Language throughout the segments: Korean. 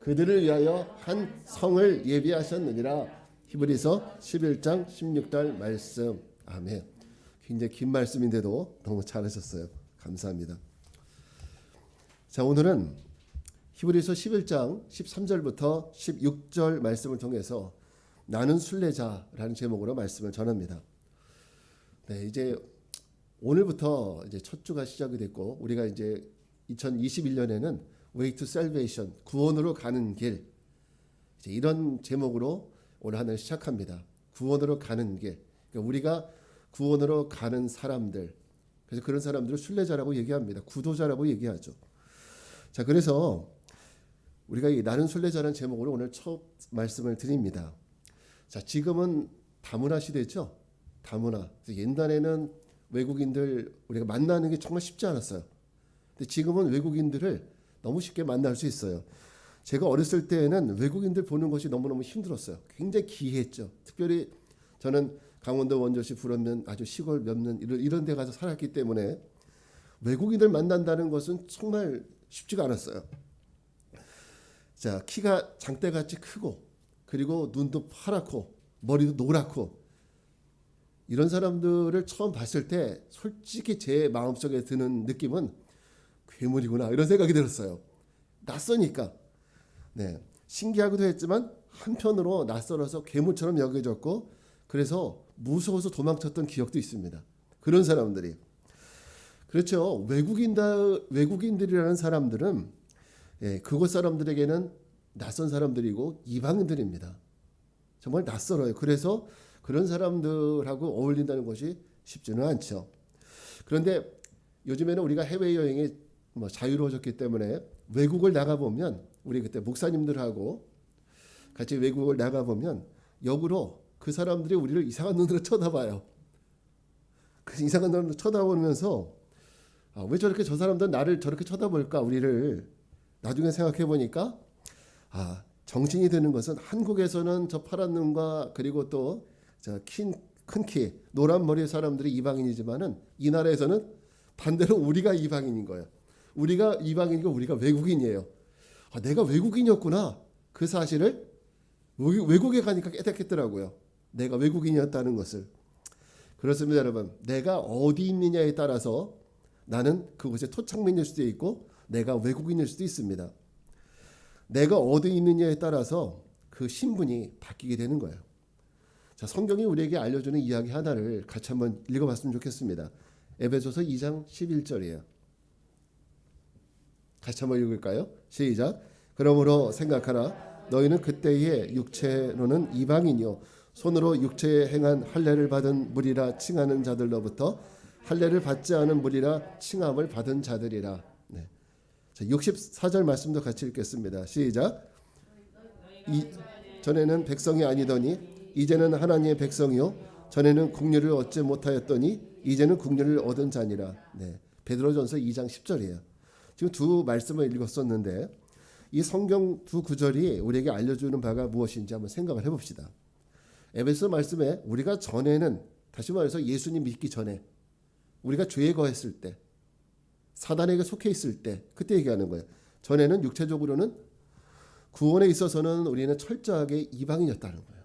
그들을 위하여 한 성을 예비하셨느니라. 히브리서 11장 16절 말씀. 아멘. 굉장히 긴 말씀인데도 너무 잘하셨어요. 감사합니다. 자, 오늘은 히브리서 11장 13절부터 16절 말씀을 통해서 나는 순례자라는 제목으로 말씀을 전합니다. 네, 이제 오늘부터 이제 첫 주가 시작이 됐고, 우리가 이제 2021년에는 Way to Salvation, 구원으로 가는 길, 이제 이런 제목으로 올 한 해 시작합니다. 구원으로 가는 길. 그러니까 우리가 구원으로 가는 사람들, 그래서 그런 사람들을 순례자라고 얘기합니다. 구도자라고 얘기하죠. 자, 그래서 우리가 이 나는 순례자라는 제목으로 오늘 첫 말씀을 드립니다. 자, 지금은 다문화 시대죠. 다문화. 옛날에는 외국인들 우리가 만나는 게 정말 쉽지 않았어요. 근데 지금은 외국인들을 너무 쉽게 만날 수 있어요. 제가 어렸을 때에는 외국인들 보는 것이 너무너무 힘들었어요. 굉장히 기이했죠. 특별히 저는 강원도 원주시 불원면 아주 시골 몇면 이런 데 가서 살았기 때문에 외국인들 만난다는 것은 정말 쉽지가 않았어요. 자, 키가 장대같이 크고, 그리고 눈도 파랗고 머리도 노랗고, 이런 사람들을 처음 봤을 때 솔직히 제 마음속에 드는 느낌은 괴물이구나, 이런 생각이 들었어요. 낯서니까. 네, 신기하기도 했지만 한편으로 낯설어서 괴물처럼 여겨졌고, 그래서 무서워서 도망쳤던 기억도 있습니다. 그런 사람들이. 그렇죠. 외국인들이라는 사람들은 그곳 사람들에게는 낯선 사람들이고 이방인들입니다. 정말 낯설어요. 그래서 그런 사람들하고 어울린다는 것이 쉽지는 않죠. 그런데 요즘에는 우리가 해외여행이 자유로워졌기 때문에 외국을 나가보면, 우리 그때 목사님들하고 같이 외국을 나가보면 역으로 그 사람들이 우리를 이상한 눈으로 쳐다봐요. 그 이상한 눈으로 쳐다보면서 왜 저렇게 저 사람들은 나를 저렇게 쳐다볼까, 우리를. 나중에 생각해 보니까 정신이 드는 것은 한국에서는 저 파란 눈과 그리고 또 저 큰 키, 노란 머리 사람들이 이방인이지만은 이 나라에서는 반대로 우리가 이방인인 거예요. 우리가 이방인이고 우리가 외국인이에요. 내가 외국인이었구나. 그 사실을 외국에 가니까 깨닫겠더라고요. 내가 외국인이었다는 것을. 그렇습니다, 여러분. 내가 어디 있느냐에 따라서 나는 그곳의 토착민일 수도 있고 내가 외국인일 수도 있습니다. 내가 어디 있느냐에 따라서 그 신분이 바뀌게 되는 거예요. 자, 성경이 우리에게 알려주는 이야기 하나를 같이 한번 읽어봤으면 좋겠습니다. 에베소서 2장 11절이에요. 같이 한번 읽을까요? 시작. 그러므로 생각하라. 너희는 그때의 육체로는 이방인이요 손으로 육체에 행한 할례를 받은 무리라 칭하는 자들로부터 할례를 받지 않은 무리라 칭함을 받은 자들이라. 네. 자, 64절 말씀도 같이 읽겠습니다. 시작. 전에는 백성이 아니더니 이제는 하나님의 백성이요 전에는 국류를 얻지 못하였더니 이제는 국류를 얻은 자니라. 네. 베드로전서 2장 10절이에요. 지금 두 말씀을 읽었었는데 이 성경 두 구절이 우리에게 알려주는 바가 무엇인지 한번 생각을 해봅시다. 에베소 말씀에 우리가 전에는, 다시 말해서 예수님 믿기 전에, 우리가 죄에 거했을 때, 사단에게 속해 있을 때, 그때 얘기하는 거예요. 전에는 육체적으로는 구원에 있어서는 우리는 철저하게 이방인이었다는 거예요.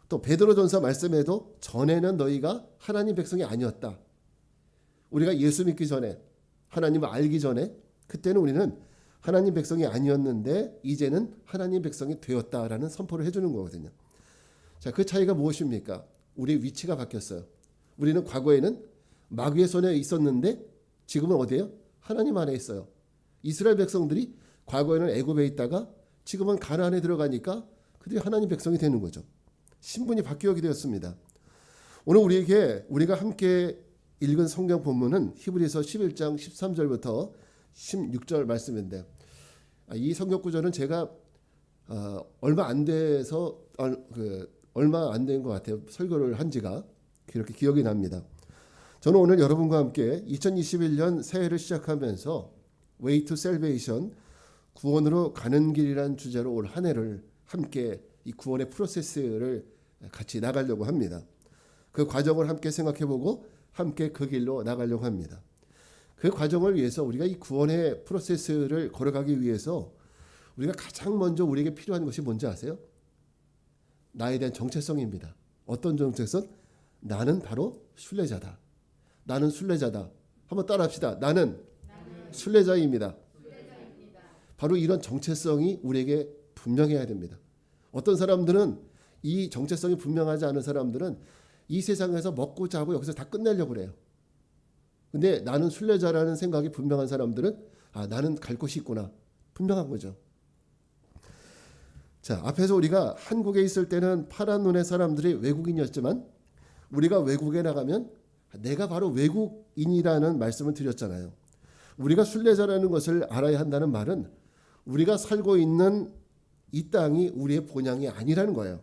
또 베드로전서 말씀에도 전에는 너희가 하나님 백성이 아니었다. 우리가 예수 믿기 전에, 하나님을 알기 전에, 그때는 우리는 하나님 백성이 아니었는데 이제는 하나님 백성이 되었다라는 선포를 해주는 거거든요. 자, 그 차이가 무엇입니까? 우리의 위치가 바뀌었어요. 우리는 과거에는 마귀의 손에 있었는데 지금은 어디예요? 하나님 안에 있어요. 이스라엘 백성들이 과거에는 애굽에 있다가 지금은 가나안에 들어가니까 그들이 하나님 백성이 되는 거죠. 신분이 바뀌게 되었습니다. 오늘 우리가 함께 읽은 성경 본문은 히브리서 11장 13절부터 16절 말씀인데, 이 성경 구절은 제가 얼마 안 된 것 같아요. 설교를 한 지가 그렇게 기억이 납니다. 저는 오늘 여러분과 함께 2021년 새해를 시작하면서 Way to Salvation, 구원으로 가는 길이란 주제로 올 한 해를 함께 이 구원의 프로세스를 같이 나가려고 합니다. 그 과정을 함께 생각해보고 함께 그 길로 나가려고 합니다. 그 과정을 위해서 우리가 이 구원의 프로세스를 걸어가기 위해서 우리가 가장 먼저 우리에게 필요한 것이 뭔지 아세요? 나에 대한 정체성입니다. 어떤 정체성? 나는 바로 순례자다. 나는 순례자다. 한번 따라합시다. 나는 순례자입니다. 바로 이런 정체성이 우리에게 분명해야 됩니다. 어떤 사람들은 이 정체성이 분명하지 않은 사람들은 이 세상에서 먹고 자고 여기서 다 끝내려고 그래요. 근데 나는 순례자라는 생각이 분명한 사람들은 나는 갈 곳이 있구나. 분명한 거죠. 자, 앞에서 우리가 한국에 있을 때는 파란 눈의 사람들이 외국인이었지만 우리가 외국에 나가면 내가 바로 외국인이라는 말씀을 드렸잖아요. 우리가 순례자라는 것을 알아야 한다는 말은 우리가 살고 있는 이 땅이 우리의 본향이 아니라는 거예요.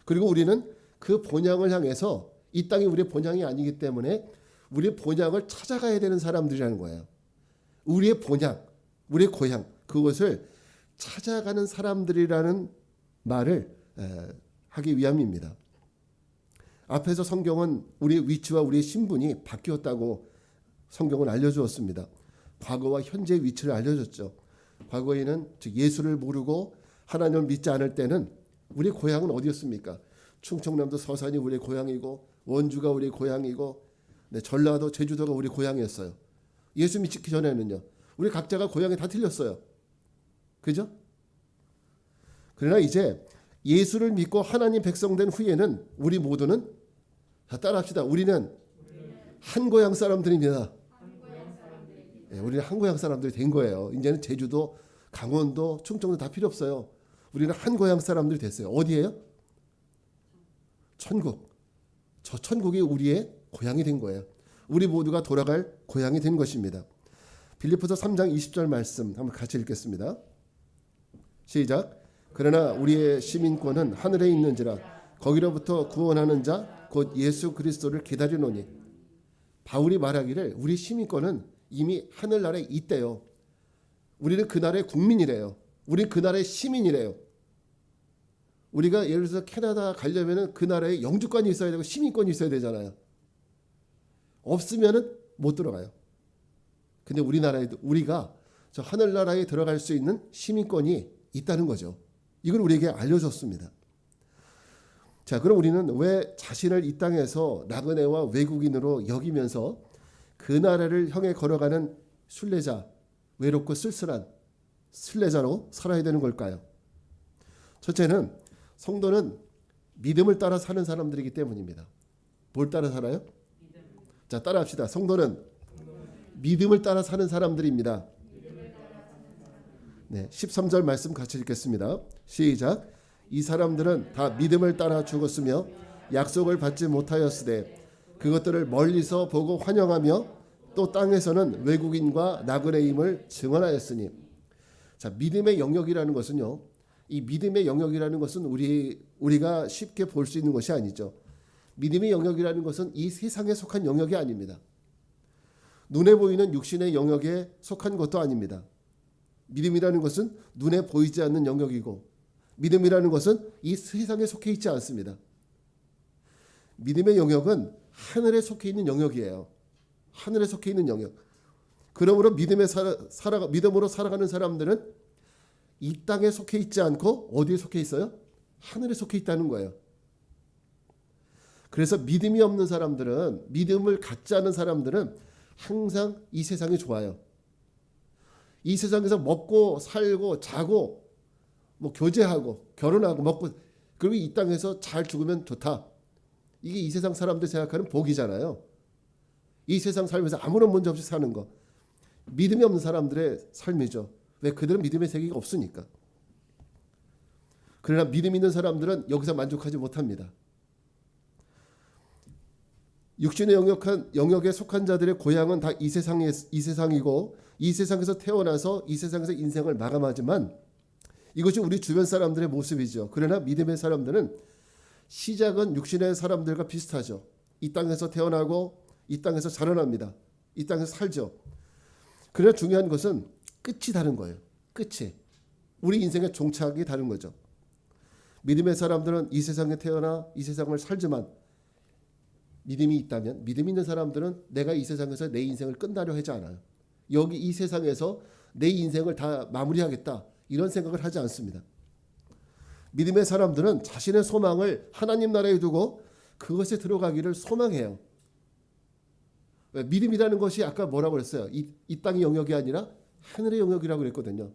그리고 우리는 그 본향을 향해서 이 땅이 우리의 본향이 아니기 때문에 우리의 본향을 찾아가야 되는 사람들이라는 거예요. 우리의 본향, 우리의 고향, 그것을 찾아가는 사람들이라는 말을 하기 위함입니다. 앞에서 성경은 우리의 위치와 우리의 신분이 바뀌었다고 성경은 알려주었습니다. 과거와 현재의 위치를 알려줬죠. 과거에는 즉 예수를 모르고 하나님을 믿지 않을 때는 우리의 고향은 어디였습니까? 충청남도 서산이 우리의 고향이고 원주가 우리의 고향이고 전라도 제주도가 우리 고향이었어요. 예수 믿기 전에는요. 우리 각자가 고향이 다 틀렸어요. 그죠? 그러나 이제 예수를 믿고 하나님 백성 된 후에는 우리 모두는 따라합시다. 우리는 한 고향 사람들입니다. 우리는 한 고향 사람들이 된 거예요. 이제는 제주도, 강원도, 충청도 다 필요 없어요. 우리는 한 고향 사람들이 됐어요. 어디예요? 천국. 저 천국이 우리의 고향이 된 거예요. 우리 모두가 돌아갈 고향이 된 것입니다. 빌립보서 3장 20절 말씀 한번 같이 읽겠습니다. 시작. 그러나 우리의 시민권은 하늘에 있는지라 거기로부터 구원하는 자 곧 예수 그리스도를 기다리노니. 바울이 말하기를 우리 시민권은 이미 하늘나라에 있대요. 우리는 그 나라의 국민이래요. 우리는 그 나라의 시민이래요. 우리가 예를 들어서 캐나다 가려면 그 나라에 영주권이 있어야 되고 시민권이 있어야 되잖아요. 없으면 못 들어가요. 근데 우리나라에도 우리가 저 하늘나라에 들어갈 수 있는 시민권이 있다는 거죠. 이걸 우리에게 알려줬습니다. 자, 그럼 우리는 왜 자신을 이 땅에서 나그네와 외국인으로 여기면서 그 나라를 향해 걸어가는 순례자, 외롭고 쓸쓸한 순례자로 살아야 되는 걸까요? 첫째는 성도는 믿음을 따라 사는 사람들이기 때문입니다. 뭘 따라 살아요? 자, 따라합시다. 성도는 믿음을 따라 사는 사람들입니다. 네, 13절 말씀 같이 읽겠습니다. 시작. 이 사람들은 다 믿음을 따라 죽었으며 약속을 받지 못하였으되 그것들을 멀리서 보고 환영하며 또 땅에서는 외국인과 나그네임을 증언하였으니. 자, 믿음의 영역이라는 것은요. 이 믿음의 영역이라는 것은 우리가 쉽게 볼 수 있는 것이 아니죠. 믿음의 영역이라는 것은 이 세상에 속한 영역이 아닙니다. 눈에 보이는 육신의 영역에 속한 것도 아닙니다. 믿음이라는 것은 눈에 보이지 않는 영역이고 믿음이라는 것은 이 세상에 속해 있지 않습니다. 믿음의 영역은 하늘에 속해 있는 영역이에요. 하늘에 속해 있는 영역. 그러므로 믿음으로 살아가는 사람들은 이 땅에 속해 있지 않고 어디에 속해 있어요? 하늘에 속해 있다는 거예요. 그래서 믿음이 없는 사람들은, 믿음을 갖지 않은 사람들은 항상 이 세상이 좋아요. 이 세상에서 먹고 살고 자고 교제하고 결혼하고 먹고 그리고 이 땅에서 잘 죽으면 좋다. 이게 이 세상 사람들 생각하는 복이잖아요. 이 세상 살면서 아무런 문제 없이 사는 거. 믿음이 없는 사람들의 삶이죠. 왜? 그들은 믿음의 세계가 없으니까. 그러나 믿음 있는 사람들은 여기서 만족하지 못합니다. 육신의 영역에 속한 자들의 고향은 다 이 세상이고 이 세상에서 태어나서 이 세상에서 인생을 마감하지만 이것이 우리 주변 사람들의 모습이죠. 그러나 믿음의 사람들은 시작은 육신의 사람들과 비슷하죠. 이 땅에서 태어나고 이 땅에서 자라납니다. 이 땅에서 살죠. 그러나 중요한 것은 끝이 다른 거예요. 끝이. 우리 인생의 종착이 다른 거죠. 믿음의 사람들은 이 세상에 태어나 이 세상을 살지만 믿음이 있다면, 믿음 있는 사람들은 내가 이 세상에서 내 인생을 끝나려 하지 않아요. 여기 이 세상에서 내 인생을 다 마무리하겠다. 이런 생각을 하지 않습니다. 믿음의 사람들은 자신의 소망을 하나님 나라에 두고 그것에 들어가기를 소망해요. 왜? 믿음이라는 것이 아까 뭐라고 그랬어요? 이 땅의 영역이 아니라 하늘의 영역이라고 그랬거든요.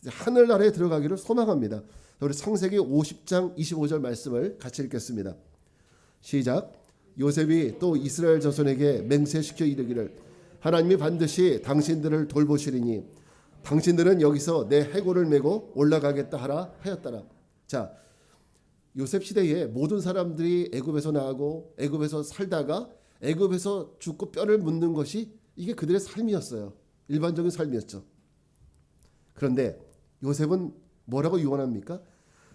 하늘나라에 들어가기를 소망합니다. 우리 창세기 50장 25절 말씀을 같이 읽겠습니다. 시작. 요셉이 또 이스라엘 자손에게 맹세시켜 이르기를 하나님이 반드시 당신들을 돌보시리니 당신들은 여기서 내 해골을 메고 올라가겠다 하라 하였더라. 자, 요셉 시대에 모든 사람들이 애굽에서 나가고 애굽에서 살다가 애굽에서 죽고 뼈를 묻는 것이 이게 그들의 삶이었어요. 일반적인 삶이었죠. 그런데 요셉은 뭐라고 유언합니까?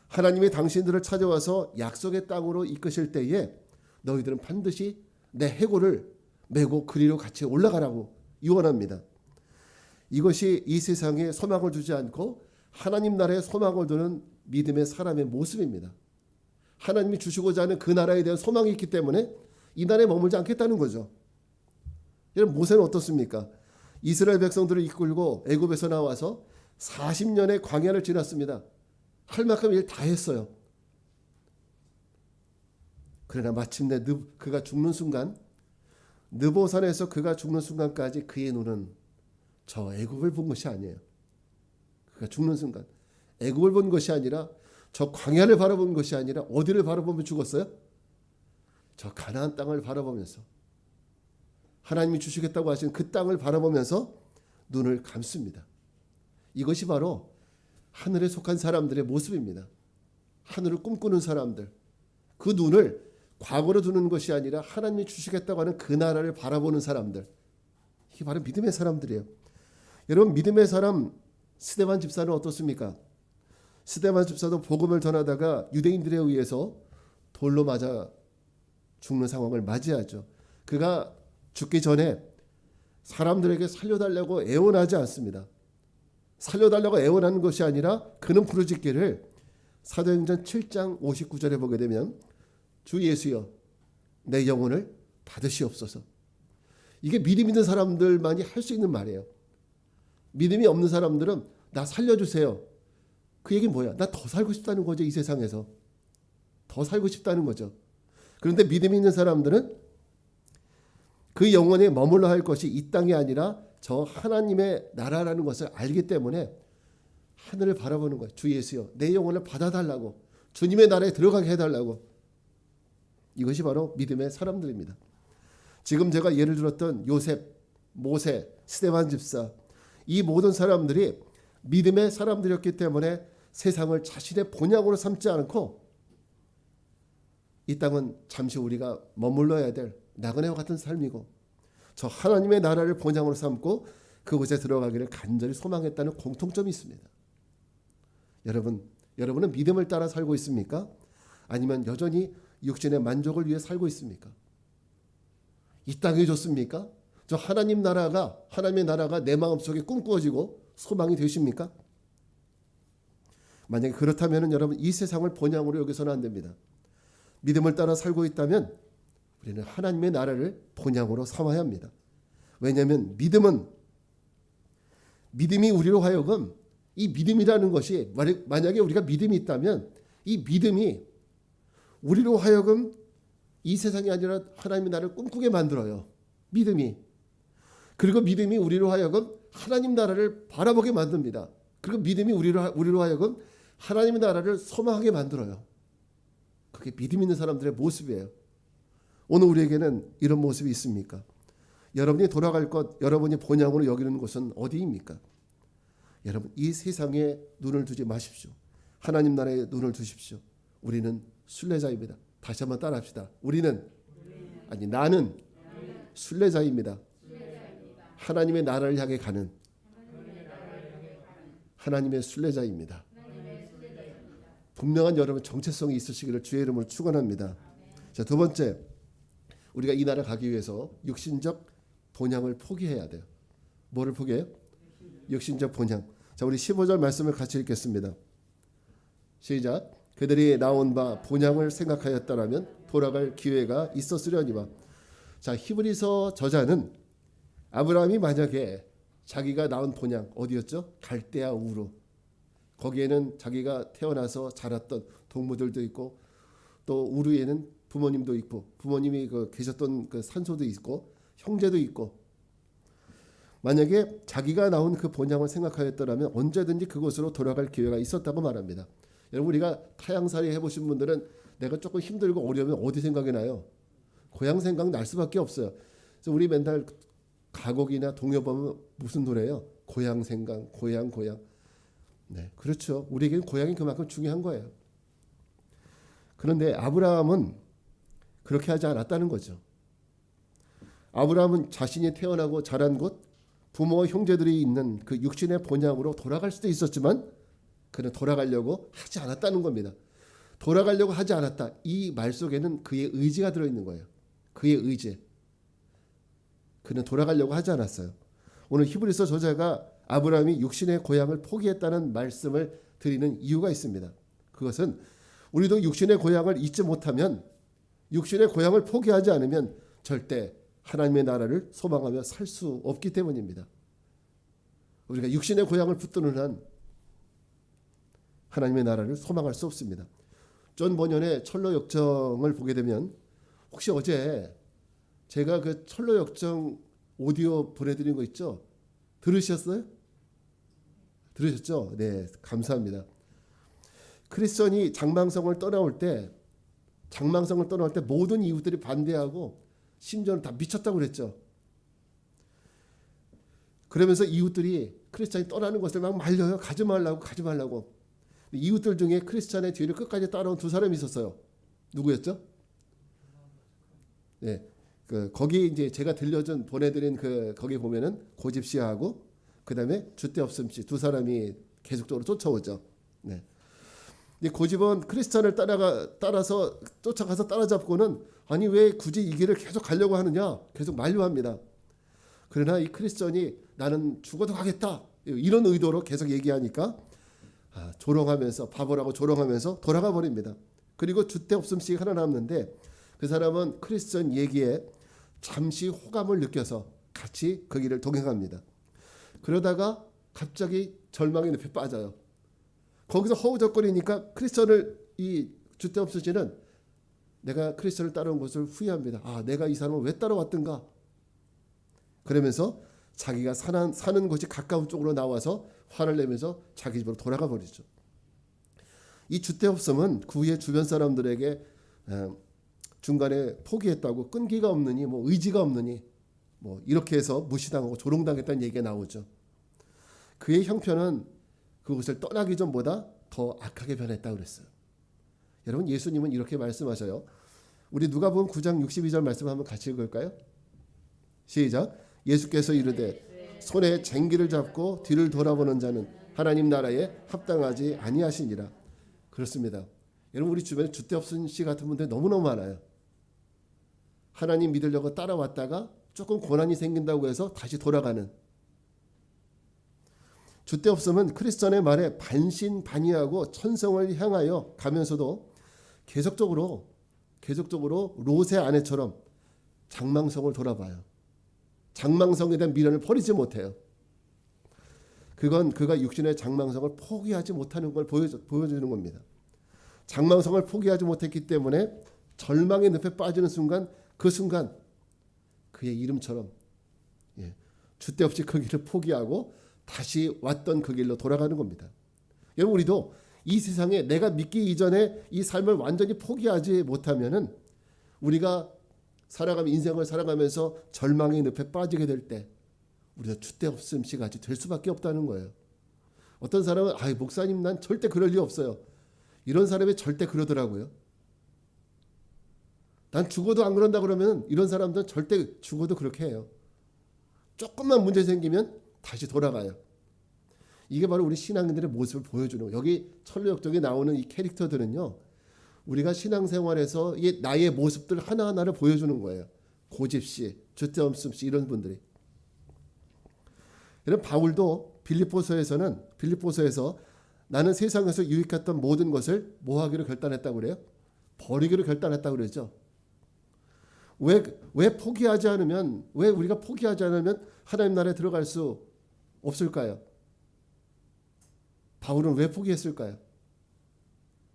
하나님이 당신들을 찾아와서 약속의 땅으로 이끄실 때에 너희들은 반드시 내 해골을 메고 그리로 같이 올라가라고 유언합니다. 이것이 이 세상에 소망을 두지 않고 하나님 나라에 소망을 두는 믿음의 사람의 모습입니다. 하나님이 주시고자 하는 그 나라에 대한 소망이 있기 때문에 이 나라에 머물지 않겠다는 거죠. 여러분, 모세는 어떻습니까? 이스라엘 백성들을 이끌고 애굽에서 나와서 40년의 광야를 지났습니다. 할 만큼 일 다 했어요. 그러나 마침내 그가 죽는 순간, 느보산에서 그가 죽는 순간까지 그의 눈은 저 애굽을 본 것이 아니에요. 그가 죽는 순간 애굽을 본 것이 아니라 저 광야를 바라본 것이 아니라 어디를 바라보며 죽었어요? 저 가나안 땅을 바라보면서 하나님이 주시겠다고 하신 그 땅을 바라보면서 눈을 감습니다. 이것이 바로 하늘에 속한 사람들의 모습입니다. 하늘을 꿈꾸는 사람들, 그 눈을 과거로 두는 것이 아니라 하나님이 주시겠다고 하는 그 나라를 바라보는 사람들, 이게 바로 믿음의 사람들이에요. 여러분, 믿음의 사람 스데반 집사는 어떻습니까? 스데반 집사도 복음을 전하다가 유대인들에 의해서 돌로 맞아 죽는 상황을 맞이하죠. 그가 죽기 전에 사람들에게 살려달라고 애원하지 않습니다. 살려달라고 애원하는 것이 아니라 그는 부르짖기를 사도행전 7장 59절에 보게 되면 주 예수여 내 영혼을 받으시옵소서. 이게 믿음 있는 사람들만이 할 수 있는 말이에요. 믿음이 없는 사람들은 나 살려주세요. 그 얘기는 뭐야? 나 더 살고 싶다는 거죠. 이 세상에서 더 살고 싶다는 거죠. 그런데 믿음이 있는 사람들은 그 영혼에 머물러 할 것이 이 땅이 아니라 저 하나님의 나라라는 것을 알기 때문에 하늘을 바라보는 거예요. 주 예수여 내 영혼을 받아달라고, 주님의 나라에 들어가게 해달라고. 이것이 바로 믿음의 사람들입니다. 지금 제가 예를 들었던 요셉, 모세, 스데반 집사, 이 모든 사람들이 믿음의 사람들이었기 때문에 세상을 자신의 본향으로 삼지 않고 이 땅은 잠시 우리가 머물러야 될 나그네와 같은 삶이고 저 하나님의 나라를 본향으로 삼고 그곳에 들어가기를 간절히 소망했다는 공통점이 있습니다. 여러분은 믿음을 따라 살고 있습니까? 아니면 여전히 육신의 만족을 위해 살고 있습니까? 이 땅이 좋습니까? 저 하나님의 나라가 내 마음속에 꿈꾸어지고 소망이 되십니까? 만약에 그렇다면 여러분 이 세상을 본향으로 여기서는 안 됩니다. 믿음을 따라 살고 있다면 우리는 하나님의 나라를 본향으로 삼아야 합니다. 왜냐하면 믿음이 우리로 하여금 이 믿음이라는 것이 만약에 우리가 믿음이 있다면 이 믿음이 우리로 하여금 이 세상이 아니라 하나님의 나라를 꿈꾸게 만들어요. 믿음이. 그리고 믿음이 우리로 하여금 하나님 나라를 바라보게 만듭니다. 그리고 믿음이 우리로 하여금 하나님의 나라를 소망하게 만들어요. 그게 믿음 있는 사람들의 모습이에요. 오늘 우리에게는 이런 모습이 있습니까? 여러분이 돌아갈 것, 여러분이 본향으로 여기는 곳은 어디입니까? 여러분 이 세상에 눈을 두지 마십시오. 하나님 나라에 눈을 두십시오. 우리는 순례자입니다. 다시 한번 따라합시다. 나는 순례자입니다. 하나님의 나라를 향해 가는 하나님의 순례자입니다. 분명한 여러분 정체성이 있으시기를 주의 이름으로 축원합니다. 자, 두 번째, 우리가 이 나라 가기 위해서 육신적 본향을 포기해야 돼요. 뭐를 포기해요? 육신적 본향. 자, 우리 15절 말씀을 같이 읽겠습니다. 시작. 그들이 나온 바 본향을 생각하였다라면 돌아갈 기회가 있었으려니와. 자, 히브리서 저자는 아브라함이 만약에 자기가 낳은 본향 어디였죠? 갈대아 우르. 거기에는 자기가 태어나서 자랐던 동무들도 있고 또 우르에는 부모님도 있고 부모님이 계셨던 그 산소도 있고 형제도 있고 만약에 자기가 나온 그 본향을 생각하였더라면 언제든지 그곳으로 돌아갈 기회가 있었다고 말합니다. 여러분 우리가 타향살이 해보신 분들은 내가 조금 힘들고 어려우면 어디 생각이 나요? 고향 생각 날 수밖에 없어요. 그래서 우리 맨날 가곡이나 동요 보면 무슨 노래예요? 고향 생각, 고향. 네, 그렇죠. 우리에게는 고향이 그만큼 중요한 거예요. 그런데 아브라함은 그렇게 하지 않았다는 거죠. 아브라함은 자신이 태어나고 자란 곳, 부모와 형제들이 있는 그 육신의 본향으로 돌아갈 수도 있었지만 그는 돌아가려고 하지 않았다는 겁니다. 돌아가려고 하지 않았다. 이 말 속에는 그의 의지가 들어있는 거예요. 그의 의지. 그는 돌아가려고 하지 않았어요. 오늘 히브리서 저자가 아브라함이 육신의 고향을 포기했다는 말씀을 드리는 이유가 있습니다. 그것은 우리도 육신의 고향을 잊지 못하면 육신의 고향을 포기하지 않으면 절대 하나님의 나라를 소망하며 살 수 없기 때문입니다. 우리가 육신의 고향을 붙드는 한 하나님의 나라를 소망할 수 없습니다. 존 버년의 철로 역정을 보게 되면 혹시 어제 제가 그 철로 역정 오디오 보내드린 거 있죠? 들으셨어요? 들으셨죠? 네, 감사합니다. 크리스천이 장망성을 떠나올 때 모든 이웃들이 반대하고 심지어는 다 미쳤다고 그랬죠. 그러면서 이웃들이 크리스천이 떠나는 것을 막 말려요. 가지 말라고. 이웃들 중에 크리스천의 뒤를 끝까지 따라온 두 사람이 있었어요. 누구였죠? 네, 거기 이제 제가 보내드린 거기 보면은 고집 씨하고 그 다음에 주대 없음 씨 두 사람이 계속적으로 쫓아오죠. 네. 이 고집은 크리스천을 따라서 쫓아가서 따라잡고는 아니 왜 굳이 이 길을 계속 가려고 하느냐 계속 만류합니다. 그러나 이 크리스천이 나는 죽어도 가겠다 이런 의도로 계속 얘기하니까 조롱하면서 바보라고 조롱하면서 돌아가 버립니다. 그리고 주대 없음 씨가 하나 남는데 그 사람은 크리스천 얘기에 잠시 호감을 느껴서 같이 그 길을 동행합니다. 그러다가 갑자기 절망의 늪에 빠져요. 거기서 허우적거리니까 크리스천을 이 주대 없음 씨는 내가 크리스천을 따라온 것을 후회합니다. 내가 이 사람을 왜 따라왔던가. 그러면서 자기가 사는 곳이 가까운 쪽으로 나와서 화를 내면서 자기 집으로 돌아가 버리죠. 이 주대 없음은 그 후에 주변 사람들에게 중간에 포기했다고 끈기가 없느니 의지가 없느니 이렇게 해서 무시당하고 조롱당했다는 얘기가 나오죠. 그의 형편은 그곳을 떠나기 전보다 더 악하게 변했다고 그랬어요. 여러분 예수님은 이렇게 말씀하셔요. 우리 누가복음 9장 62절 말씀 한번 같이 읽을까요? 시작. 예수께서 이르되 손에 쟁기를 잡고 뒤를 돌아보는 자는 하나님 나라에 합당하지 아니하시니라. 그렇습니다. 여러분 우리 주변에 주대 없은 씨 같은 분들 너무너무 많아요. 하나님 믿으려고 따라왔다가 조금 고난이 생긴다고 해서 다시 돌아가는. 주대 없음은 크리스천의 말에 반신반의하고 천성을 향하여 가면서도 계속적으로 롯의 아내처럼 장망성을 돌아봐요. 장망성에 대한 미련을 버리지 못해요. 그건 그가 육신의 장망성을 포기하지 못하는 걸 보여주는 겁니다. 장망성을 포기하지 못했기 때문에 절망의 늪에 빠지는 순간 그 순간 그의 이름처럼 주대 없이 그 길을 포기하고 다시 왔던 그 길로 돌아가는 겁니다. 여러분 우리도 이 세상에 내가 믿기 이전에 이 삶을 완전히 포기하지 못하면은 우리가 인생을 살아가면서 절망의 늪에 빠지게 될 때 우리가 주대 없음 씨같이 될 수밖에 없다는 거예요. 어떤 사람은 목사님 난 절대 그럴 리 없어요. 이런 사람이 절대 그러더라고요. 난 죽어도 안 그런다 그러면 이런 사람들은 절대 죽어도 그렇게 해요. 조금만 문제 생기면 다시 돌아가요. 이게 바로 우리 신앙인들의 모습을 보여주는 거예요. 여기 철로역정에 나오는 이 캐릭터들은요. 우리가 신앙생활에서 나의 모습들 하나하나를 보여주는 거예요. 고집씨, 주대없음씨 이런 분들이. 이런 바울도 빌립보서에서 나는 세상에서 유익했던 모든 것을 뭐 하기로 결단했다고 그래요? 버리기로 결단했다고 그러죠. 왜 포기하지 않으면 왜 우리가 포기하지 않으면 하나님 나라에 들어갈 수 없을까요? 바울은 왜 포기했을까요?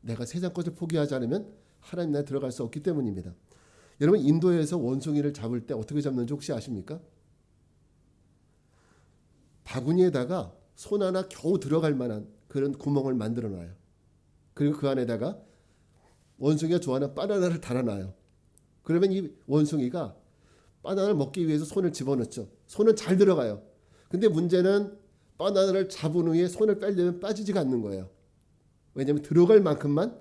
내가 세상 것을 포기하지 않으면 하나님 나라에 들어갈 수 없기 때문입니다. 여러분, 인도에서 원숭이를 잡을 때 어떻게 잡는지 혹시 아십니까? 바구니에다가 손 하나 겨우 들어갈 만한 그런 구멍을 만들어 놔요. 그리고 그 안에다가 원숭이가 좋아하는 바나나를 달아놔요. 그러면 이 원숭이가 바나나를 먹기 위해서 손을 집어넣죠. 손은 잘 들어가요. 근데 문제는 바나나를 잡은 후에 손을 빼려면 빠지지가 않는 거예요. 왜냐하면 들어갈 만큼만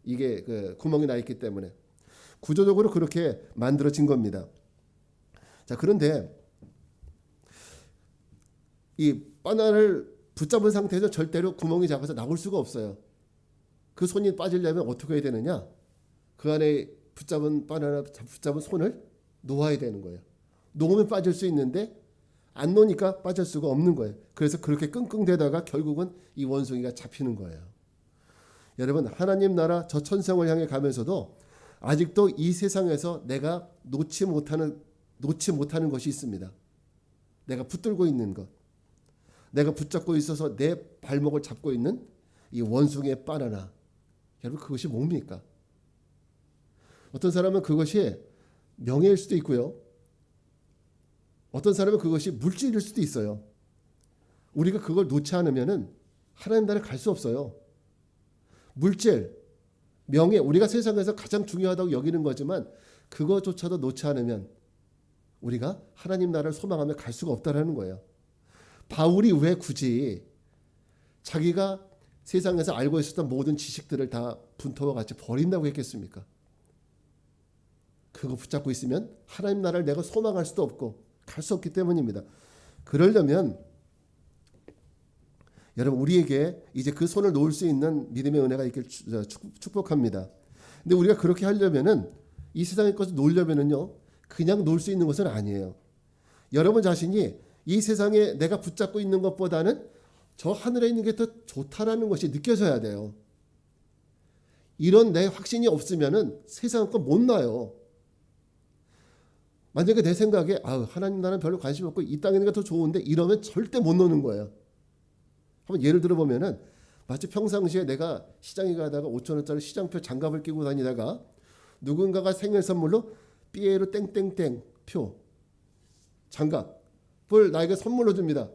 이게 그 구멍이 나 있기 때문에 구조적으로 그렇게 만들어진 겁니다. 자, 그런데 이 바나나를 붙잡은 상태에서 절대로 구멍이 작아서 나올 수가 없어요. 그 손이 빠지려면 어떻게 해야 되느냐? 그 안에 붙잡은 손을 놓아야 되는 거예요. 놓으면 빠질 수 있는데 안 놓으니까 빠질 수가 없는 거예요. 그래서 그렇게 끙끙대다가 결국은 이 원숭이가 잡히는 거예요. 여러분, 하나님 나라 저 천성을 향해 가면서도 아직도 이 세상에서 내가 놓지 못하는 것이 있습니다. 내가 붙들고 있는 것, 내가 붙잡고 있어서 내 발목을 잡고 있는 이 원숭이의 바나나. 여러분, 그것이 뭡니까? 어떤 사람은 그것이 명예일 수도 있고요. 어떤 사람은 그것이 물질일 수도 있어요. 우리가 그걸 놓지 않으면은 하나님 나라에 갈 수 없어요. 물질, 명예, 우리가 세상에서 가장 중요하다고 여기는 거지만 그것조차도 놓지 않으면 우리가 하나님 나라를 소망하며 갈 수가 없다라는 거예요. 바울이 왜 굳이 자기가 세상에서 알고 있었던 모든 지식들을 다 분토와 같이 버린다고 했겠습니까? 그거 붙잡고 있으면 하나님 나라를 내가 소망할 수도 없고 갈 수 없기 때문입니다. 그러려면 여러분, 우리에게 이제 그 손을 놓을 수 있는 믿음의 은혜가 있길 축복합니다. 근데 우리가 그렇게 하려면은 이 세상의 것을 놓으려면은요, 그냥 놓을 수 있는 것은 아니에요. 여러분 자신이 이 세상에 내가 붙잡고 있는 것보다는 저 하늘에 있는 게 더 좋다라는 것이 느껴져야 돼요. 이런 내 확신이 없으면은 세상 거 못 놔요. 만약에 내 생각에 하나님 나라는 별로 관심 없고 이 땅에 있는 게 더 좋은데 이러면 절대 못 놓는 거예요. 한번 예를 들어 보면은 마치 평상시에 내가 시장에 가다가 5,000원짜리 시장표 장갑을 끼고 다니다가 누군가가 생일 선물로 삐에로 땡땡땡 표 장갑을 나에게 선물로 줍니다.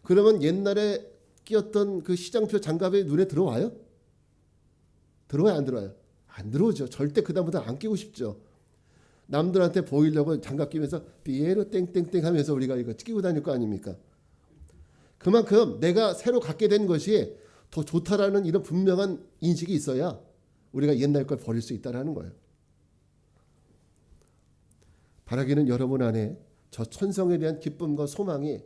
그러면 옛날에 끼었던 그 시장표 장갑이 눈에 들어와요? 들어와요, 안 들어와요? 안 들어오죠. 절대 그다음부터 안 끼고 싶죠. 남들한테 보이려고 장갑 끼면서 삐에로 땡땡땡 하면서 우리가 이거 끼고 다닐 거 아닙니까? 그만큼 내가 새로 갖게 된 것이 더 좋다라는 이런 분명한 인식이 있어야 우리가 옛날 걸 버릴 수 있다는 거예요. 바라기는 여러분 안에 저 천성에 대한 기쁨과 소망이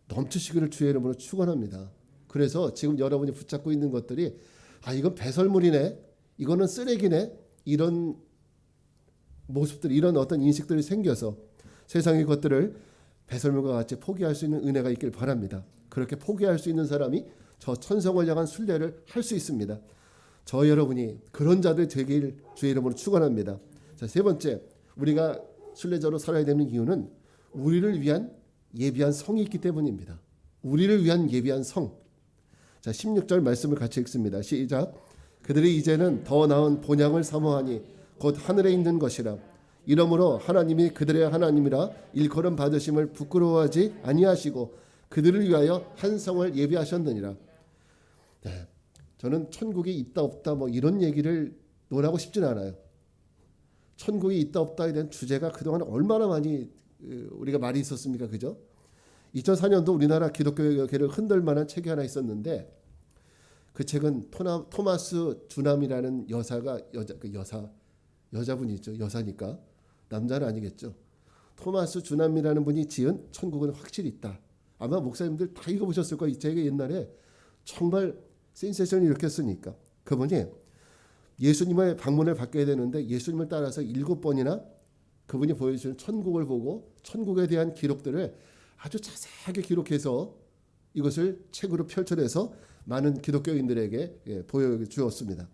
넘치시기를 주의 이름으로 축원합니다. 그래서 지금 여러분이 붙잡고 있는 것들이 이건 배설물이네, 이거는 쓰레기네, 이런 모습들, 이런 어떤 인식들이 생겨서 세상의 것들을 배설물과 같이 포기할 수 있는 은혜가 있길 바랍니다. 그렇게 포기할 수 있는 사람이 저 천성을 향한 순례를 할 수 있습니다. 저 여러분이 그런 자들 되길 주의 이름으로 축원합니다. 자, 세 번째, 우리가 순례자로 살아야 되는 이유는 우리를 위한 예비한 성이 있기 때문입니다. 우리를 위한 예비한 성. 자, 16절 말씀을 같이 읽습니다. 시작. 그들이 이제는 더 나은 본향을 사모하니 곧 하늘에 있는 것이라. 이러므로 하나님이 그들의 하나님이라 일컬음 받으심을 부끄러워하지 아니하시고 그들을 위하여 한 성을 예비하셨느니라. 네, 저는 천국이 있다 없다 뭐 이런 얘기를 논하고 싶진 않아요. 천국이 있다 없다에 대한 주제가 그동안 얼마나 많이 우리가 말이 있었습니까? 그죠? 2004년도 우리나라 기독교계를 흔들 만한 책이 하나 있었는데 그 책은 토마스 주남이라는 여자분이죠. 여사니까 남자는 아니겠죠. 토마스 주남이라는 분이 지은 천국은 확실히 있다. 아마 목사님들 다 읽어보셨을 거예요. 이 책이 옛날에 정말 센세션이 일으켰으니까. 그분이 예수님의 방문을 받게 되는데 예수님을 따라서 7번이나 그분이 보여주신 천국을 보고 천국에 대한 기록들을 아주 자세하게 기록해서 이것을 책으로 펼쳐내서 많은 기독교인들에게 보여주었습니다.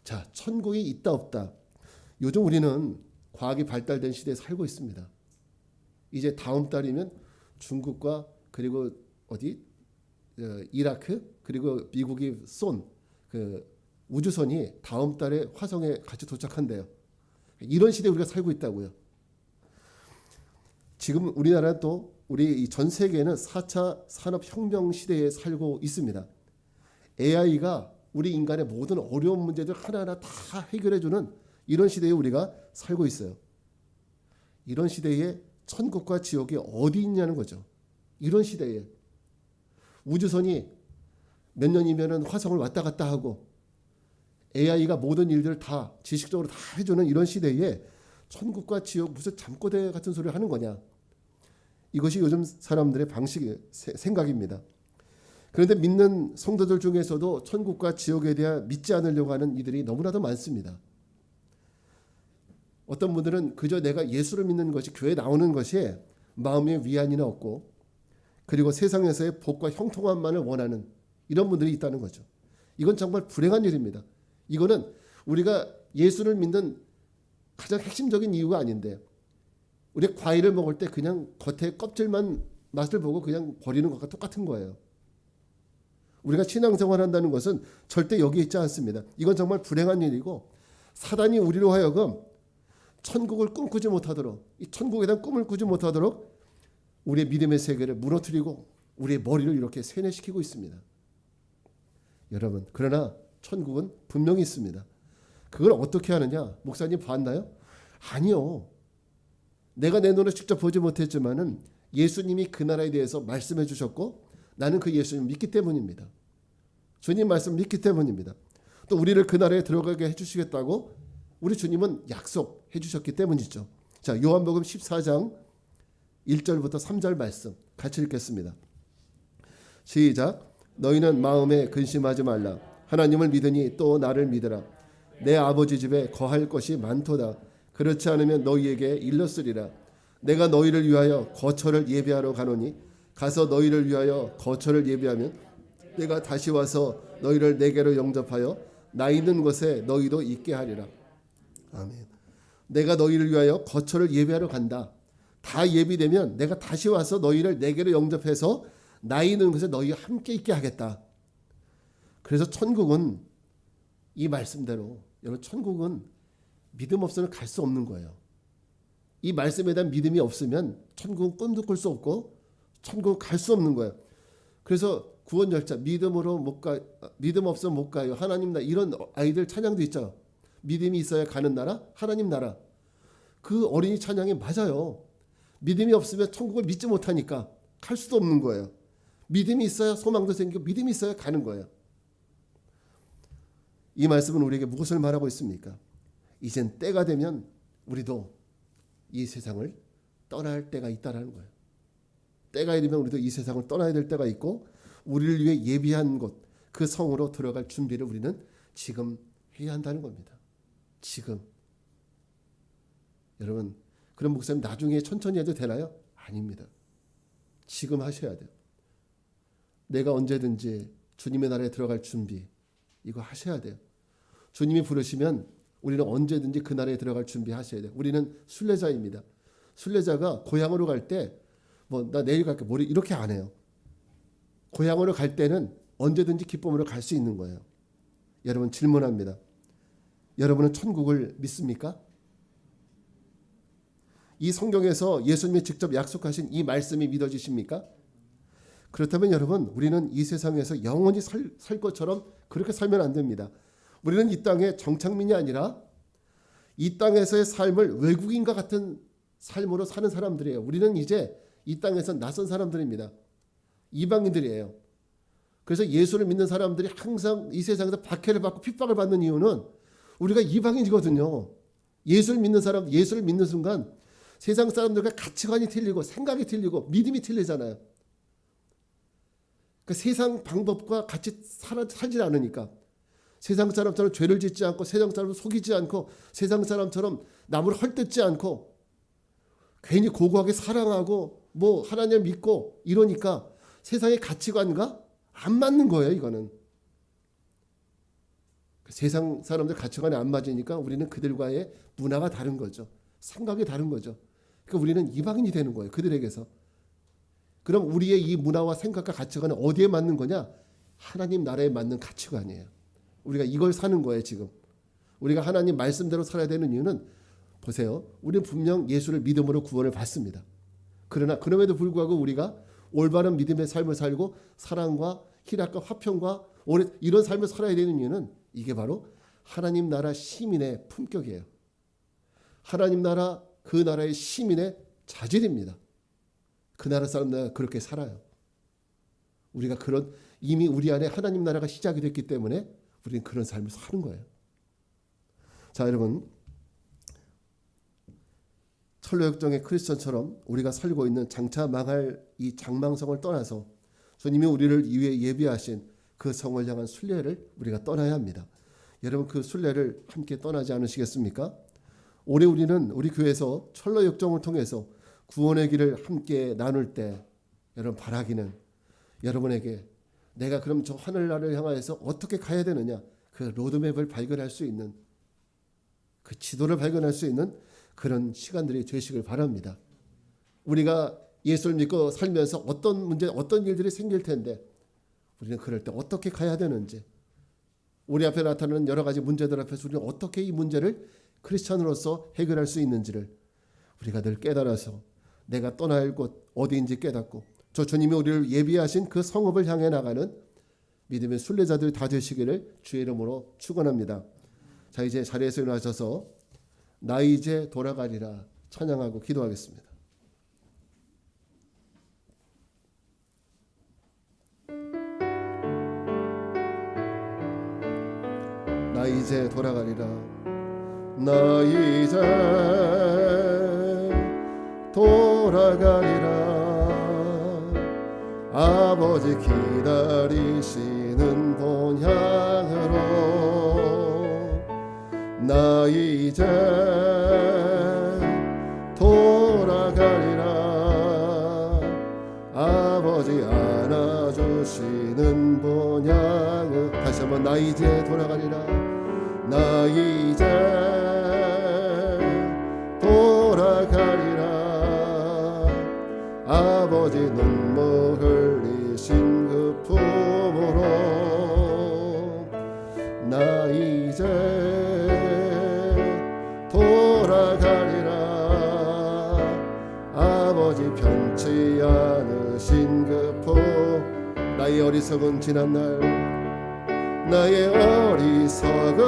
자, 천국이 있다 없다. 요즘 우리는 과학이 발달된 시대에 살고 있습니다. 이제 다음 달이면 중국과 그리고 이라크 그리고 미국이 쏜 그 우주선이 다음 달에 화성에 같이 도착한대요. 이런 시대에 우리가 살고 있다고요. 지금 우리나라는 또 우리 전 세계는 4차 산업혁명 시대에 살고 있습니다. AI가 우리 인간의 모든 어려운 문제들 하나하나 다 해결해주는 이런 시대에 우리가 살고 있어요. 이런 시대에 천국과 지옥이 어디 있냐는 거죠. 이런 시대에 우주선이 몇 년이면은 화성을 왔다 갔다 하고 AI가 모든 일들을 다 지식적으로 다 해주는 이런 시대에 천국과 지옥 무슨 잠꼬대 같은 소리를 하는 거냐. 이것이 요즘 사람들의 생각입니다. 그런데 믿는 성도들 중에서도 천국과 지옥에 대해 믿지 않으려고 하는 이들이 너무나도 많습니다. 어떤 분들은 그저 내가 예수를 믿는 것이, 교회에 나오는 것이 마음의 위안이나 없고, 그리고 세상에서의 복과 형통함만을 원하는 이런 분들이 있다는 거죠. 이건 정말 불행한 일입니다. 이거는 우리가 예수를 믿는 가장 핵심적인 이유가 아닌데, 우리 과일을 먹을 때 그냥 겉에 껍질만 맛을 보고 그냥 버리는 것과 똑같은 거예요. 우리가 신앙생활 한다는 것은 절대 여기에 있지 않습니다. 이건 정말 불행한 일이고, 사단이 우리로 하여금 천국을 꿈꾸지 못하도록, 이 천국에 대한 꿈을 꾸지 못하도록 우리의 믿음의 세계를 무너뜨리고 우리의 머리를 이렇게 세뇌시키고 있습니다. 여러분, 그러나 천국은 분명히 있습니다. 그걸 어떻게 하느냐? 목사님 봤나요? 아니요. 내가 내 눈으로 직접 보지 못했지만은 예수님이 그 나라에 대해서 말씀해 주셨고, 나는 그 예수님을 믿기 때문입니다. 주님 말씀 믿기 때문입니다. 또 우리를 그 나라에 들어가게 해주시겠다고 우리 주님은 약속해 주셨기 때문이죠. 자, 요한복음 14장 1절부터 3절 말씀 같이 읽겠습니다. 시작. 너희는 마음에 근심하지 말라. 하나님을 믿으니 또 나를 믿으라. 내 아버지 집에 거할 것이 많도다. 그렇지 않으면 너희에게 일렀으리라. 내가 너희를 위하여 거처를 예비하러 가노니 가서 너희를 위하여 거처를 예비하면 내가 다시 와서 너희를 내게로 영접하여 나 있는 곳에 너희도 있게 하리라. 아멘. 내가 너희를 위하여 거처를 예비하러 간다. 다 예비되면 내가 다시 와서 너희를 내게로 영접해서 나 있는 곳에 너희와 함께 있게 하겠다. 그래서 천국은 이 말씀대로, 여러분, 천국은 믿음 없으면 갈 수 없는 거예요. 이 말씀에 대한 믿음이 없으면 천국은 꿈도 꿀 수 없고 천국은 갈 수 없는 거예요. 그래서 구원 열차, 믿음으로 못 가, 믿음 없으면 못 가요. 하나님 나라, 이런 아이들 찬양도 있죠. 믿음이 있어야 가는 나라, 하나님 나라. 그 어린이 찬양이 맞아요. 믿음이 없으면 천국을 믿지 못하니까 갈 수도 없는 거예요. 믿음이 있어야 소망도 생기고 믿음이 있어야 가는 거예요. 이 말씀은 우리에게 무엇을 말하고 있습니까? 이젠 때가 되면 우리도 이 세상을 떠날 때가 있다라는 거예요. 때가 이르면 우리도 이 세상을 떠나야 될 때가 있고, 우리를 위해 예비한 곳, 그 성으로 들어갈 준비를 우리는 지금 해야 한다는 겁니다. 지금. 여러분, 그럼 목사님 나중에 천천히 해도 되나요? 아닙니다. 지금 하셔야 돼요. 내가 언제든지 주님의 나라에 들어갈 준비, 이거 하셔야 돼요. 주님이 부르시면 우리는 언제든지 그 나라에 들어갈 준비 하셔야 돼요. 우리는 순례자입니다. 순례자가 고향으로 갈 때 나 내일 갈게, 모레 이렇게 안 해요. 고향으로 갈 때는 언제든지 기쁨으로 갈 수 있는 거예요. 여러분, 질문합니다. 여러분은 천국을 믿습니까? 이 성경에서 예수님이 직접 약속하신 이 말씀이 믿어지십니까? 그렇다면 여러분, 우리는 이 세상에서 영원히 살 것처럼 그렇게 살면 안 됩니다. 우리는 이 땅의 정착민이 아니라 이 땅에서의 삶을 외국인과 같은 삶으로 사는 사람들이에요. 우리는 이제 이 땅에서 낯선 사람들입니다. 이방인들이에요. 그래서 예수를 믿는 사람들이 항상 이 세상에서 박해를 받고 핍박을 받는 이유는 우리가 이방인이거든요. 예수를 믿는 사람, 예수를 믿는 순간 세상 사람들과 가치관이 틀리고 생각이 틀리고 믿음이 틀리잖아요. 그러니까 세상 방법과 같이 살지 않으니까, 세상 사람처럼 죄를 짓지 않고, 세상 사람을 속이지 않고, 세상 사람처럼 남을 헐뜯지 않고, 괜히 고고하게 사랑하고 하나님 믿고 이러니까 세상의 가치관과 안 맞는 거예요. 이거는 세상 사람들 가치관이 안 맞으니까 우리는 그들과의 문화가 다른 거죠. 생각이 다른 거죠. 그러니까 우리는 이방인이 되는 거예요. 그들에게서. 그럼 우리의 이 문화와 생각과 가치관은 어디에 맞는 거냐? 하나님 나라에 맞는 가치관이에요. 우리가 이걸 사는 거예요. 지금 우리가 하나님 말씀대로 살아야 되는 이유는 보세요. 우리는 분명 예수를 믿음으로 구원을 받습니다. 그러나 그럼에도 불구하고 우리가 올바른 믿음의 삶을 살고 사랑과 희락과 화평과 이런 삶을 살아야 되는 이유는 이게 바로 하나님 나라 시민의 품격이에요. 하나님 나라 그 나라의 시민의 자질입니다. 그 나라 사람들은 그렇게 살아요. 우리가 이미 우리 안에 하나님 나라가 시작이 됐기 때문에 우리는 그런 삶을 사는 거예요. 자, 여러분, 철로역정의 크리스천처럼 우리가 살고 있는 장차 망할 이 장망성을 떠나서 주님이 우리를 위해 예비하신 그 성을 향한 순례를 우리가 떠나야 합니다. 여러분, 그 순례를 함께 떠나지 않으시겠습니까? 올해 우리는 우리 교회에서 철로역정을 통해서 구원의 길을 함께 나눌 때 여러분 바라기는 여러분에게 내가 그럼 저 하늘나라를 향하여서 어떻게 가야 되느냐, 그 로드맵을 발견할 수 있는, 그 지도를 발견할 수 있는 그런 시간들이 되시길 바랍니다. 우리가 예수를 믿고 살면서 어떤 문제, 어떤 일들이 생길 텐데 우리는 그럴 때 어떻게 가야 되는지, 우리 앞에 나타나는 여러 가지 문제들 앞에서 우리는 어떻게 이 문제를 크리스찬으로서 해결할 수 있는지를 우리가 늘 깨달아서 내가 떠나야 할 곳 어디인지 깨닫고 저 주님이 우리를 예비하신 그 성읍을 향해 나가는 믿음의 순례자들이 다 되시기를 주의 이름으로 축원합니다. 자, 이제 자리에서 일어나셔서 나 이제 돌아가리라 찬양하고 기도하겠습니다. 나 이제 돌아가리라. 나 이제 돌아가리라. 아버지 기다리시는 본향으로 나 이제 돌아가리라. 아버지 안아주시는 본향으로. 다시 한번 나 이제 돌아가리라. 나 이제 돌아가리라. 아버지 눈물 흘리신 그 품으로 나 이제 돌아가리라. 아버지 편치 않으신 그 품. 나의 어리석은 지난 날, 나의 어리석은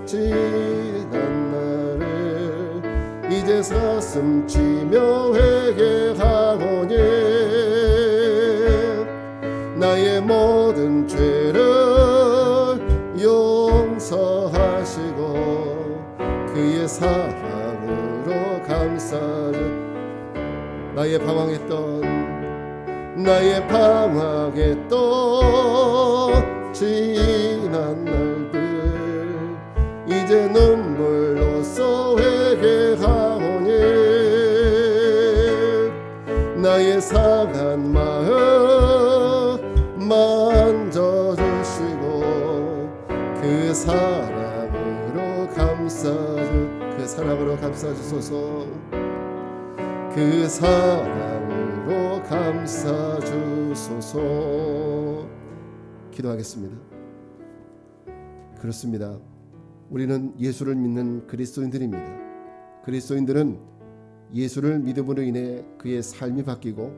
지난 날을 이제 사슴 치며 회개하오니 나의 모든 죄를 용서하시고 그의 사랑으로 감싸주. 나의 방황했던 지난 날들 이제 눈물로써 회개하오니 나의 상한 마음 만져주시고 그 사랑으로 감싸주소서. 그 사랑으로 감싸주소서. 기도하겠습니다. 그렇습니다. 우리는 예수를 믿는 그리스도인들입니다. 그리스도인들은 예수를 믿음으로 인해 그의 삶이 바뀌고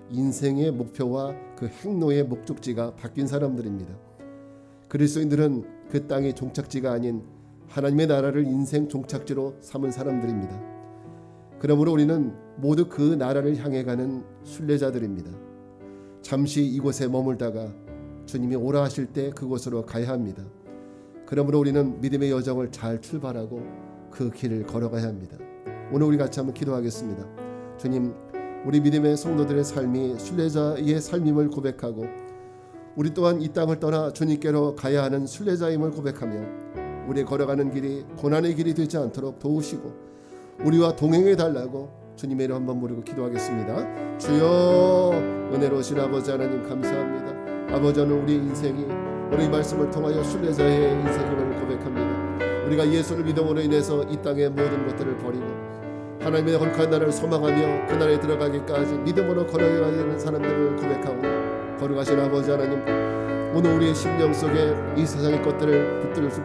인생의 목표와 그 행로의 목적지가 바뀐 사람들입니다. 그리스도인들은 그 땅의 종착지가 아닌 하나님의 나라를 인생 종착지로 삼은 사람들입니다. 그러므로 우리는 모두 그 나라를 향해 가는 순례자들입니다. 잠시 이곳에 머물다가 주님이 오라 하실 때 그곳으로 가야 합니다. 그러므로 우리는 믿음의 여정을 잘 출발하고 그 길을 걸어가야 합니다. 오늘 우리 같이 한번 기도하겠습니다. 주님, 우리 믿음의 성도들의 삶이 순례자의 삶임을 고백하고 우리 또한 이 땅을 떠나 주님께로 가야 하는 순례자임을 고백하며 우리 걸어가는 길이 고난의 길이 되지 않도록 도우시고 우리와 동행해 달라고 주님의 이름 한번 부르고 기도하겠습니다. 주여, 은혜로우신 아버지 하나님 감사합니다. 아버지, 오늘 우리 인생이 오늘 이 말씀을 통하여 순례자의 인생임을 고백합니다. 우리가 예수를 믿음으로 인해서 이 땅의 모든 것들을 버리고 하나님의 거룩한 나라를 소망하며 그 나라에 들어가기까지 믿음으로 걸어가야 되는 사람들을 고백하고 거룩하신 아버지 하나님, 오늘 우리의 심령 속에 이 세상의 것들을 붙들고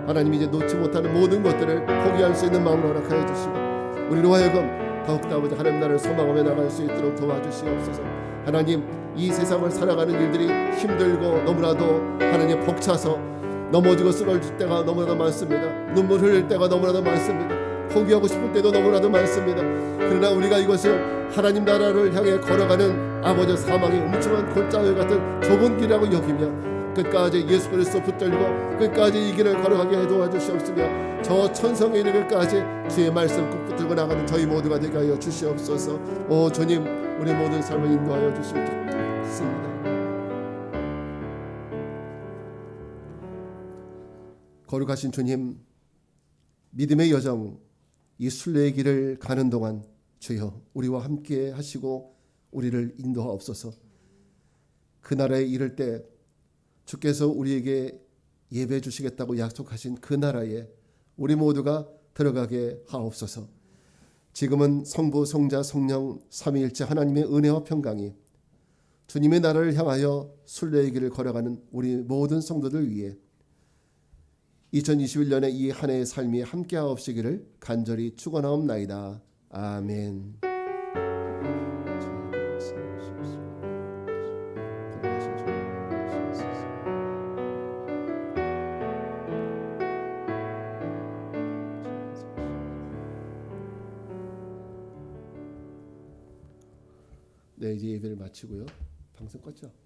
하나님 이제 놓지 못하는 모든 것들을 포기할 수 있는 마음을 허락하여 주시고 우리로 하여금 더욱더 아버지 하나님 나라를 소망하며 나갈 수 있도록 도와주시옵소서. 하나님, 이 세상을 살아가는 일들이 힘들고 너무나도 하나님 벅차서 넘어지고 쓰러질 때가 너무나도 많습니다. 눈물 흘릴 때가 너무나도 많습니다. 포기하고 싶을 때도 너무나도 많습니다. 그러나 우리가 이것을 하나님 나라를 향해 걸어가는 아버지 사망의 음침한 골짜기 같은 좁은 길이라고 여기며 끝까지 예수 그리스도 붙들고 끝까지 이 길을 걸어가게 해 도와주시옵으며 저 천성에 이르기까지 주의 말씀 꼭 붙들고 나가는 저희 모두가 되게 하여 주시옵소서. 오 주님, 우리 모든 삶을 인도하여 주시옵소서. 거룩하신 주님, 믿음의 여정 이 순례의 길을 가는 동안 주여 우리와 함께 하시고 우리를 인도하옵소서. 그 나라에 이를 때 주께서 우리에게 예배해 주시겠다고 약속하신 그 나라에 우리 모두가 들어가게 하옵소서. 지금은 성부, 성자, 성령 삼위일체 하나님의 은혜와 평강이 주님의 나라를 향하여 순례의 길을 걸어가는 우리 모든 성도들 위해 2021년에 이 한 해의 삶이 함께하옵시기를 간절히 축원하옵나이다. 아멘. 네, 이제 예배를 마치고요. 방송 껐죠?